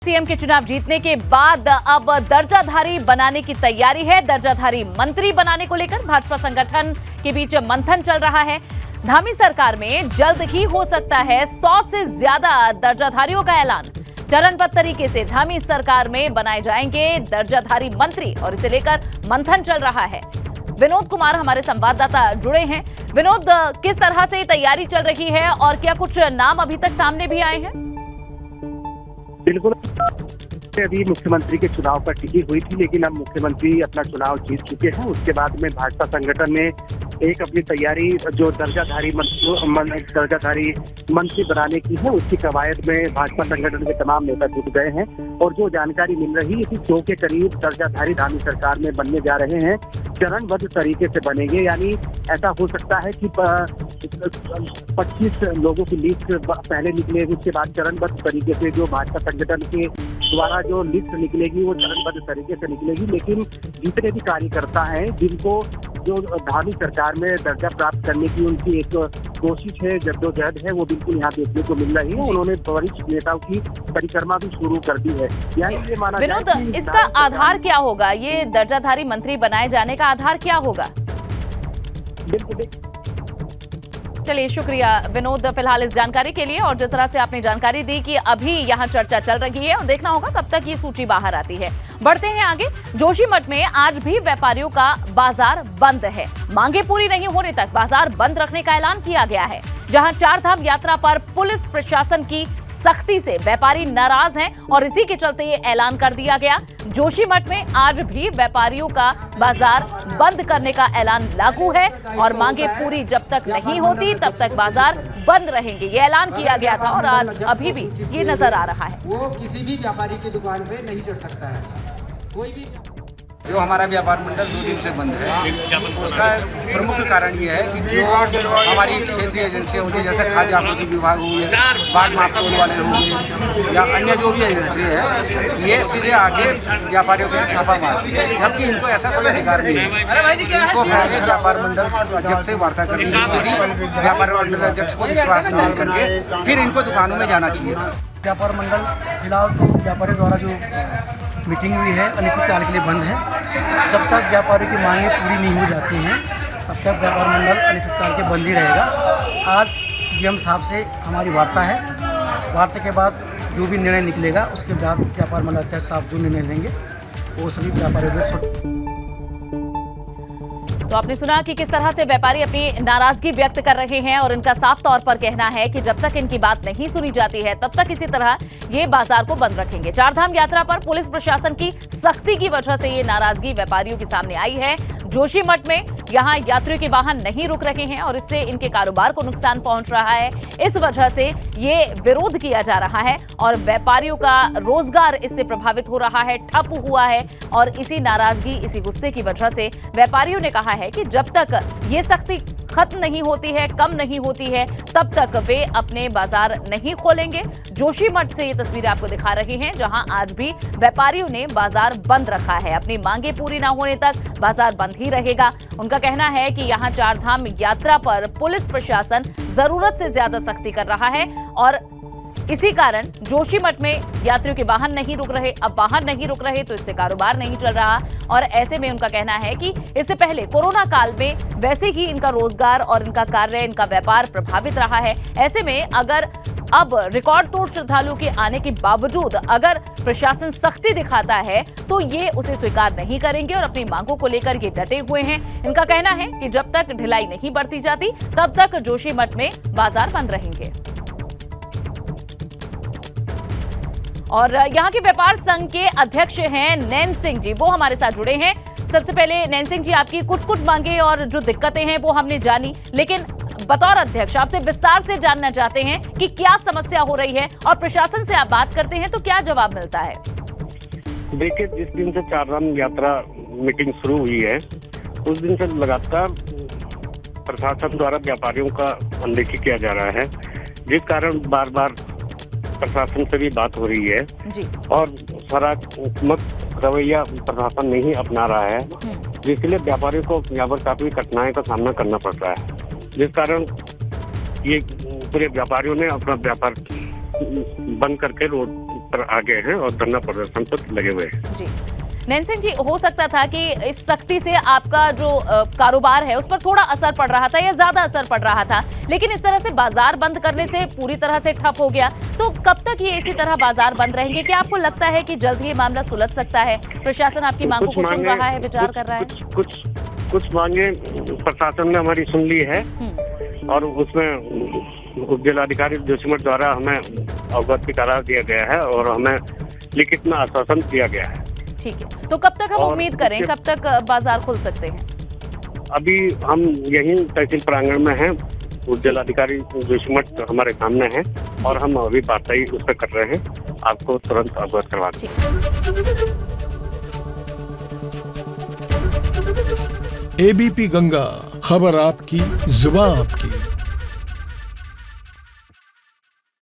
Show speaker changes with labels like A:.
A: CM के चुनाव जीतने के बाद अब दर्जाधारी बनाने की तैयारी है। दर्जाधारी मंत्री बनाने को लेकर भाजपा संगठन के बीच मंथन चल रहा है। धामी सरकार में जल्द ही हो सकता है 100 से ज्यादा दर्जाधारियों का ऐलान। चरणबद्ध तरीके से धामी सरकार में बनाए जाएंगे दर्जाधारी मंत्री और इसे लेकर मंथन चल रहा है। विनोद कुमार हमारे संवाददाता जुड़े हैं। विनोद, किस तरह से तैयारी चल रही है और क्या कुछ नाम अभी तक सामने भी आए हैं?
B: बिल्कुल, अभी मुख्यमंत्री के चुनाव पर टिकी हुई थी, लेकिन अब मुख्यमंत्री अपना चुनाव जीत चुके हैं। उसके बाद में भाजपा संगठन ने एक अपनी तैयारी जो दर्जाधारी मंत्री बनाने की है, उसकी कवायद में भाजपा संगठन के तमाम नेता जुट गए हैं। और जो जानकारी मिल रही है कि 100 के करीब दर्जाधारी धामी सरकार में बनने जा रहे हैं। चरणबद्ध तरीके से बनेंगे, यानी ऐसा हो सकता है कि 25 लोगों की लिस्ट पहले निकलेगी, उसके बाद चरणबद्ध तरीके से जो भाजपा संगठन के द्वारा जो लिस्ट निकलेगी वो चरणबद्ध तरीके से निकलेगी। लेकिन जितने भी कार्यकर्ता हैं जिनको जो धामी सरकार में दर्जा प्राप्त करने की उनकी एक कोशिश है, जद्दोजहद है, वो बिल्कुल यहाँ देखने को मिल रही है। उन्होंने वरिष्ठ नेताओं की परिक्रमा भी शुरू कर दी है। यानी ये माना
A: विनोद, इसका आधार क्या होगा? ये दर्जाधारी मंत्री बनाए जाने का आधार क्या होगा?
B: बिल्कुल,
A: चलिए, शुक्रिया विनोद फिलहाल इस जानकारी के लिए। और जिस तरह से आपने जानकारी दी कि अभी यहाँ चर्चा चल रही है और देखना होगा कब तक ये सूची बाहर आती है। बढ़ते हैं आगे। जोशीमठ में आज भी व्यापारियों का बाजार बंद है। मांगे पूरी नहीं होने तक बाजार बंद रखने का ऐलान किया गया है। जहां चारधाम यात्रा पर पुलिस प्रशासन की सख्ती से व्यापारी नाराज हैं और इसी के चलते ये ऐलान कर दिया गया। जोशीमठ में आज भी व्यापारियों का बाजार बंद करने का ऐलान लागू है और मांगे पूरी जब तक नहीं होती तब तक बाजार बंद रहेंगे। ये ऐलान किया गया था और आज अभी भी ये नजर आ रहा है।
C: वो किसी भी व्यापारी की दुकान पे नहीं चढ़ सकता है। कोई भी जो हमारा व्यापार मंडल 2 दिन से बंद है, उसका प्रमुख कारण ये है कि जो हमारी क्षेत्रीय एजेंसियाँ होती है, जैसे खाद्य आपूर्ति विभाग हुई है, बाढ़ मापतौल वाले हुए या अन्य जो भी एजेंसी है, ये सीधे आके व्यापारियों को छापा मारती है, जबकि इनको ऐसा कोई अधिकार नहीं है। इनको पहले व्यापार मंडल अध्यक्ष से वार्ता करनी चाहिए, व्यापार मंडल अध्यक्ष को विश्वास डाल करके फिर इनको दुकानों में जाना चाहिए।
D: व्यापार मंडल फिलहाल तो व्यापारियों द्वारा जो मीटिंग हुई है अनिश्चितकाल के लिए बंद है। जब तक व्यापारियों की मांगें पूरी नहीं हो जाती हैं तब तक व्यापार मंडल अनिश्चितकाल के बंद ही रहेगा। आज डीएम साहब से हमारी वार्ता है। वार्ता के बाद जो भी निर्णय निकलेगा उसके बाद व्यापार मंडल अध्यक्ष साहब जो निर्णय लेंगे वो सभी व्यापारियों के।
A: तो आपने सुना कि किस तरह से व्यापारी अपनी नाराजगी व्यक्त कर रहे हैं और इनका साफ तौर पर कहना है कि जब तक इनकी बात नहीं सुनी जाती है तब तक इसी तरह ये बाजार को बंद रखेंगे। चारधाम यात्रा पर पुलिस प्रशासन की सख्ती की वजह से ये नाराजगी व्यापारियों के सामने आई है। जोशीमठ में यहाँ यात्रियों के वाहन नहीं रुक रहे हैं और इससे इनके कारोबार को नुकसान पहुंच रहा है। इस वजह से ये विरोध किया जा रहा है और व्यापारियों का रोजगार इससे प्रभावित हो रहा है, ठप हुआ है। और इसी नाराजगी, इसी गुस्से की वजह से व्यापारियों ने कहा है कि जब तक ये सख्ती खत्म नहीं होती है, कम नहीं होती है, तब तक वे अपने बाजार नहीं खोलेंगे। जोशीमठ से ये तस्वीरें आपको दिखा रही हैं, जहां आज भी व्यापारियों ने बाजार बंद रखा है। अपनी मांगे पूरी ना होने तक बाजार बंद ही रहेगा। उनका कहना है कि यहां चारधाम यात्रा पर पुलिस प्रशासन जरूरत से ज्यादा सख्ती कर रहा है और इसी कारण जोशीमठ में यात्रियों के वाहन नहीं रुक रहे। अब वाहन नहीं रुक रहे तो इससे कारोबार नहीं चल रहा और ऐसे में उनका कहना है कि इससे पहले कोरोना काल में वैसे ही इनका रोजगार और इनका कार्य, इनका व्यापार प्रभावित रहा है। ऐसे में अगर अब रिकॉर्ड तोड़ श्रद्धालुओं के आने के बावजूद अगर प्रशासन सख्ती दिखाता है तो ये उसे स्वीकार नहीं करेंगे और अपनी मांगों को लेकर ये डटे हुए हैं। इनका कहना है कि जब तक ढिलाई नहीं बरती जाती तब तक जोशीमठ में बाजार बंद रहेंगे। और यहाँ के व्यापार संघ के अध्यक्ष हैं नैन सिंह जी, वो हमारे साथ जुड़े हैं। सबसे पहले नैन सिंह जी, आपकी कुछ मांगे और जो दिक्कतें हैं वो हमने जानी, लेकिन बतौर अध्यक्ष आपसे विस्तार से जानना चाहते हैं कि क्या समस्या हो रही है और प्रशासन से आप बात करते हैं तो क्या जवाब मिलता है?
B: देखिए, जिस दिन से चारधाम यात्रा मीटिंग शुरू हुई है उस दिन से लगातार प्रशासन द्वारा व्यापारियों का अनदेखी किया जा रहा है, जिस कारण बार बार प्रशासन से भी बात हो रही है
A: जी। और
B: सकारात्मक रवैया प्रशासन नहीं अपना रहा है, जिसके लिए व्यापारियों को यहाँ पर काफी कठिनाई का सामना करना पड़ रहा है, जिस कारण ये पूरे व्यापारियों ने अपना व्यापार बंद करके रोड
E: पर आ गए हैं और धरना प्रदर्शन पर लगे हुए हैं।
A: जी नैन सिंह जी, हो सकता था कि इस सख्ती से आपका जो कारोबार है उस पर थोड़ा असर पड़ रहा था या ज्यादा असर पड़ रहा था, लेकिन इस तरह से बाजार बंद करने से पूरी तरह से ठप हो गया। तो कब तक ये इसी तरह बाजार बंद रहेंगे? क्या आपको लगता है कि जल्द ही ये मामला सुलझ सकता है? प्रशासन आपकी मांगों को सुन रहा है, विचार कर रहा है?
E: कुछ मांगे प्रशासन ने हमारी सुन ली है और उसमें उप जिलाधिकारी जोशीमठ द्वारा हमें अवगत भी करा दिया गया है और हमें लिखित में आश्वासन दिया गया है।
A: ठीक है, तो कब तक हम उम्मीद करें, कब तक बाजार खुल सकते हैं?
E: अभी हम यहीं तहसील प्रांगण में हैं, उप जिलाधिकारी जोशीमठ हमारे सामने हैं और हम अभी वार्ताई उस पर कर रहे हैं, आपको तुरंत अवगत करवा दें।
F: एबीपी गंगा, खबर आपकी, जुबान आपकी।